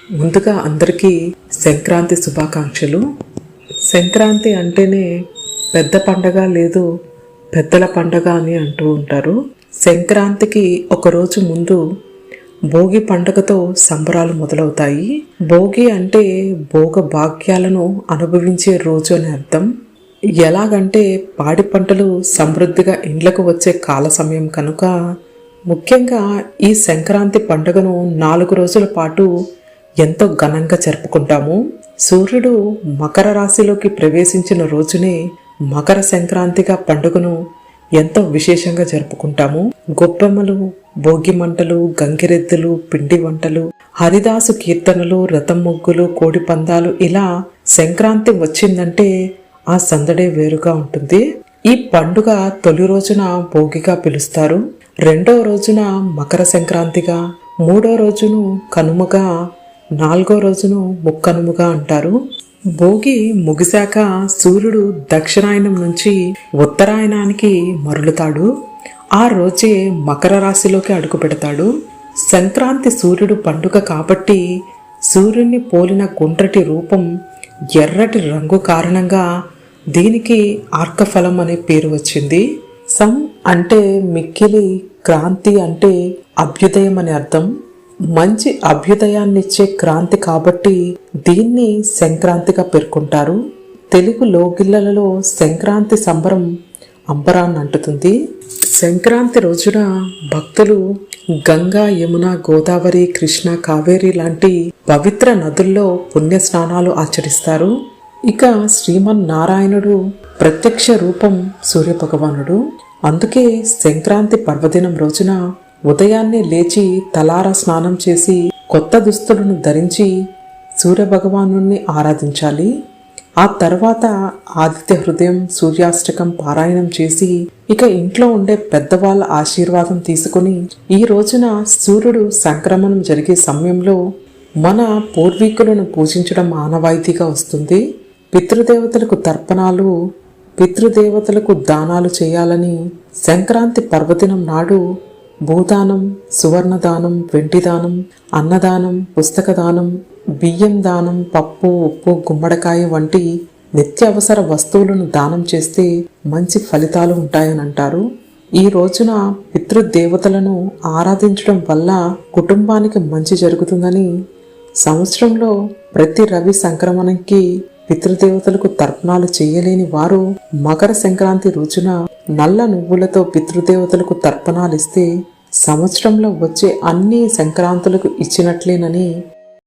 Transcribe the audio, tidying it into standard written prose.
ముందుగా అందరికీ సంక్రాంతి శుభాకాంక్షలు. సంక్రాంతి అంటేనే పెద్ద పండగ లేదు పెద్దల పండగ అని అంటూ ఉంటారు. సంక్రాంతికి ఒకరోజు ముందు భోగి పండగతో సంబరాలు మొదలవుతాయి. భోగి అంటే భోగ భాగ్యాలను అనుభవించే రోజు అని అర్థం. ఎలాగంటే పాడి పంటలు సమృద్ధిగా ఇండ్లకు వచ్చే కాల సమయం కనుక ముఖ్యంగా ఈ సంక్రాంతి పండుగను 4 రోజుల పాటు ఎంతో ఘనంగా జరుపుకుంటాము. సూర్యుడు మకర రాశిలోకి ప్రవేశించిన రోజునే మకర సంక్రాంతిగా పండుగను ఎంతో విశేషంగా జరుపుకుంటాము. గొబ్బెమ్మలు, భోగి మంటలు, గంగిరెద్దులు, పిండి వంటలు, హరిదాసు కీర్తనలు, రథం ముగ్గులు, కోడి పందాలు, ఇలా సంక్రాంతి వచ్చిందంటే ఆ సందడే వేరుగా ఉంటుంది. ఈ పండుగ తొలి రోజున భోగిగా పిలుస్తారు, రెండో రోజున మకర సంక్రాంతిగా, మూడో రోజును కనుమగా, 4వ రోజును ముక్కనుముగా అంటారు. భోగి ముగిశాక సూర్యుడు దక్షిణాయనం నుంచి ఉత్తరాయణానికి మరలుతాడు. ఆ రోజే మకర రాశిలోకి అడుగు పెడతాడు. సంక్రాంతి సూర్యుడు పండుగ కాబట్టి సూర్యుడిని పోలిన గుండ్రటి రూపం, ఎర్రటి రంగు కారణంగా దీనికి ఆర్కఫలం అనే పేరు వచ్చింది. సం అంటే మిక్కిలి, క్రాంతి అంటే అభ్యుదయం అని అర్థం. మంచి అభ్యుదయాన్నిచ్చే క్రాంతి కాబట్టి దీన్ని సంక్రాంతిగా పేర్కొంటారు. తెలుగు లోగిళ్లలో సంక్రాంతి సంబరం అంబరాన్ని అంటుతుంది. సంక్రాంతి రోజున భక్తులు గంగా, యమున, గోదావరి, కృష్ణ, కావేరి లాంటి పవిత్ర నదుల్లో పుణ్య స్నానాలు ఆచరిస్తారు. ఇక శ్రీమన్నారాయణుడు ప్రత్యక్ష రూపం సూర్యభగవానుడు. అందుకే సంక్రాంతి పర్వదినం రోజున ఉదయాన్నే లేచి తలారా స్నానం చేసి కొత్త దుస్తులను ధరించి సూర్యభగవాను ఆరాధించాలి. ఆ తర్వాత ఆదిత్య హృదయం, సూర్యాష్టకం పారాయణం చేసి ఇక ఇంట్లో ఉండే పెద్దవాళ్ళ ఆశీర్వాదం తీసుకుని ఈ రోజున సూర్యుడు సంక్రమణం జరిగే సమయంలో మన పూర్వీకులను పూజించడం ఆనవాయితీగా వస్తుంది. పితృదేవతలకు తర్పణాలు, పితృదేవతలకు దానాలు చేయాలని సంక్రాంతి పర్వదినం నాడు భూదానం, సువర్ణదానం, వెండి దానం, అన్నదానం, పుస్తక దానం, బియ్యం దానం, పప్పు, ఉప్పు, గుమ్మడికాయ వంటి నిత్యావసర వస్తువులను దానం చేస్తే మంచి ఫలితాలు ఉంటాయని అంటారు. ఈ రోజున పితృదేవతలను ఆరాధించడం వల్ల కుటుంబానికి మంచి జరుగుతుందని, సంవత్సరంలో ప్రతి రవి సంక్రమణంకి పితృదేవతలకు తర్పణాలు చేయలేని వారు మకర సంక్రాంతి రోజున నల్ల నువ్వులతో పితృదేవతలకు తర్పణాలిస్తే సంవత్సరంలో వచ్చే అన్ని సంక్రాంతులకు ఇచ్చినట్లేనని